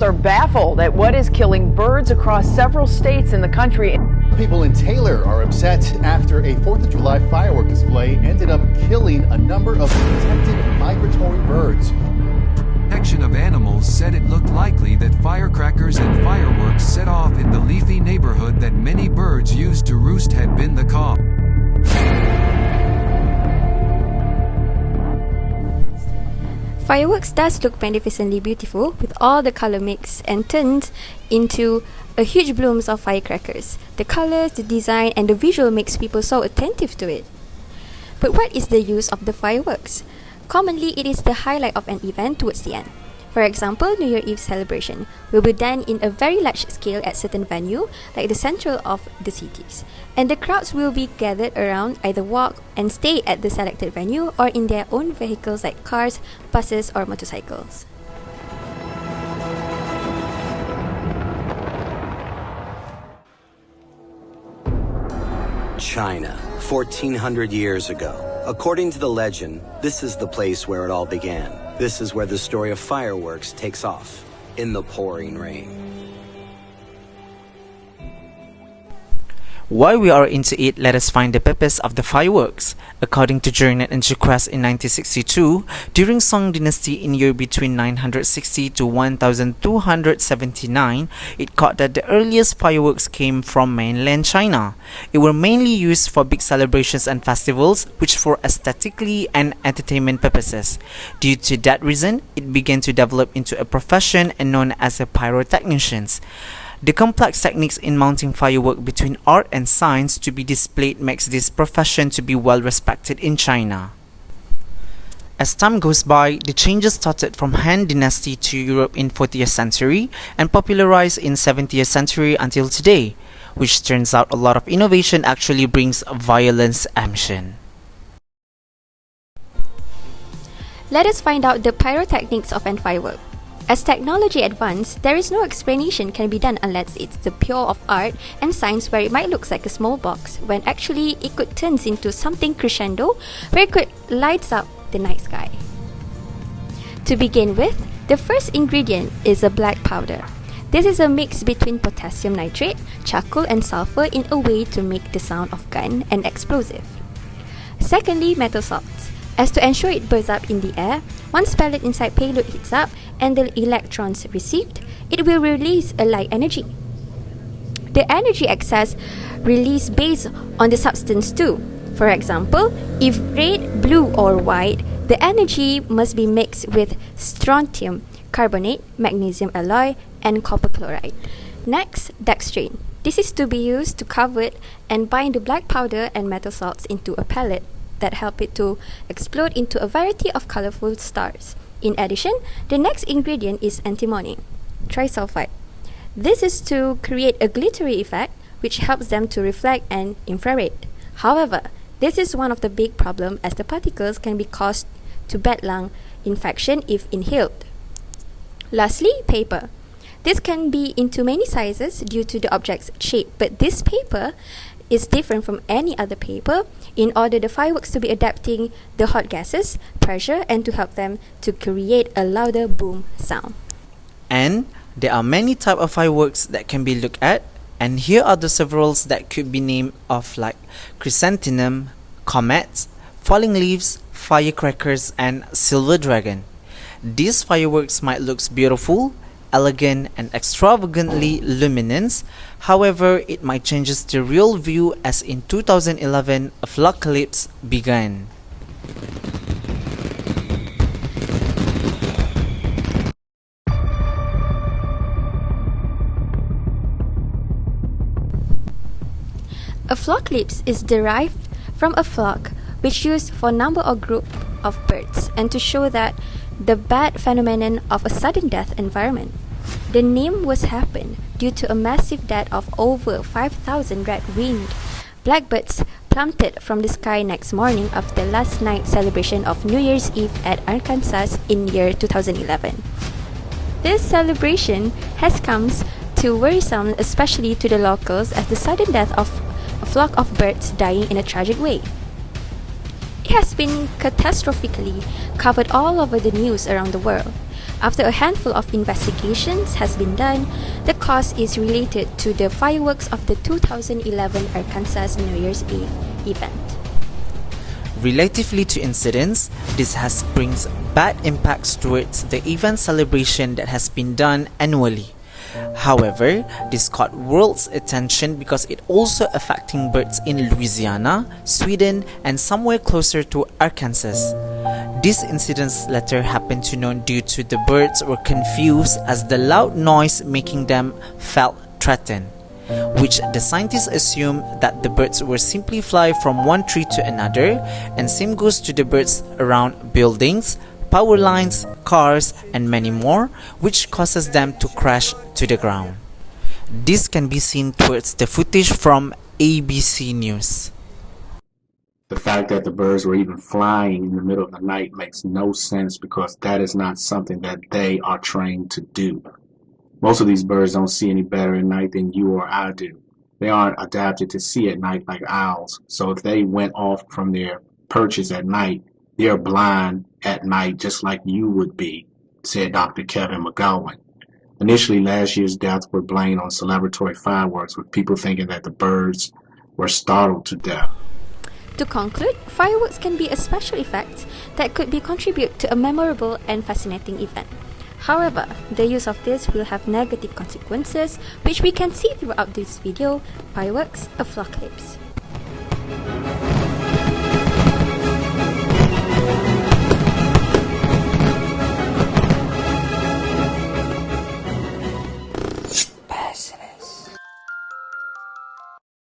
Are baffled at what is killing birds across several states in the country. People in Taylor are upset after a 4th of July firework display ended up killing a number of protected migratory birds. Protection of Animals said it looked likely that firecrackers and fireworks set off in the leafy neighborhood that many birds used to roost had been the cause. Fireworks does look magnificently beautiful with all the color mix and turned into a huge blooms of firecrackers. The colors, the design and the visual makes people so attentive to it. But what is the use of the fireworks? Commonly, it is the highlight of an event towards the end. For example, New Year Eve celebration will be done in a very large scale at certain venue, like the central of the cities. And the crowds will be gathered around, either walk and stay at the selected venue or in their own vehicles like cars, buses or motorcycles. China, 1400 years ago. According to the legend, this is the place where it all began. This is where the story of fireworks takes off, in the pouring rain. While we are into it, let us find the purpose of the fireworks. According to Journal and Request in 1962, during Song Dynasty in year between 960 to 1279, it caught that the earliest fireworks came from mainland China. It were mainly used for big celebrations and festivals, which for aesthetically and entertainment purposes. Due to that reason, it began to develop into a profession and known as a pyrotechnicians. The complex techniques in mounting firework between art and science to be displayed makes this profession to be well respected in China. As time goes by, the changes started from Han Dynasty to Europe in 40th century and popularized in 70th century until today, which turns out a lot of innovation actually brings violence action. Let us find out the pyrotechnics of an firework. As technology advances, there is no explanation can be done unless it's the pure of art and science where it might look like a small box, when actually it could turn into something crescendo where it could light up the night sky. To begin with, the first ingredient is a black powder. This is a mix between potassium nitrate, charcoal and sulfur in a way to make the sound of gun and explosive. Secondly, metal salts. As to ensure it burns up in the air, once pellet inside payload heats up and the electrons received, it will release a light energy. The energy excess released based on the substance too. For example, if red, blue or white, the energy must be mixed with strontium carbonate, magnesium alloy and copper chloride. Next, dextrine. This is to be used to cover it and bind the black powder and metal salts into a pellet that help it to explode into a variety of colorful stars. In addition, the next ingredient is antimony, trisulfide. This is to create a glittery effect which helps them to reflect and infrared. However, this is one of the big problems as the particles can be caused to bad lung infection if inhaled. Lastly, paper. This can be into many sizes due to the object's shape, but this paper is different from any other paper in order the fireworks to be adapting the hot gases, pressure, and to help them to create a louder boom sound. And there are many types of fireworks that can be looked at, and here are the several that could be named of like chrysanthemum, comets, falling leaves, firecrackers, and silver dragon. These fireworks might look beautiful, elegant and extravagantly luminous. However, it might change the real view as in 2011 Aflockalypse began. Aflockalypse is derived from a flock, which used for number or group of birds and to show that the bad phenomenon of a sudden death environment. The name was happened due to a massive death of over 5,000 red-winged blackbirds plummeted from the sky next morning of the last night celebration of New Year's Eve at Arkansas in year 2011. This celebration has come to worrisome especially to the locals as the sudden death of a flock of birds dying in a tragic way. It has been catastrophically covered all over the news around the world. After a handful of investigations has been done, the cause is related to the fireworks of the 2011 Arkansas New Year's Eve event. Relatively to incidents, this has brings bad impacts towards the event celebration that has been done annually. However, this caught world's attention because it also affecting birds in Louisiana, Sweden, and somewhere closer to Arkansas. These incidents later happened to known due to the birds were confused as the loud noise making them felt threatened, which the scientists assume that the birds were simply fly from one tree to another, and same goes to the birds around buildings, power lines, cars, and many more, which causes them to crash to the ground. This can be seen towards the footage from ABC News. The fact that the birds were even flying in the middle of the night makes no sense because that is not something that they are trained to do. Most of these birds don't see any better at night than you or I do. They aren't adapted to see at night like owls, so if they went off from their perches at night, they are blind at night just like you would be, said Dr. Kevin McGowan. Initially, last year's deaths were blamed on celebratory fireworks, with people thinking that the birds were startled to death. To conclude, fireworks can be a special effect that could contribute to a memorable and fascinating event. However, the use of this will have negative consequences, which we can see throughout this video. Fireworks, Aflockalypse.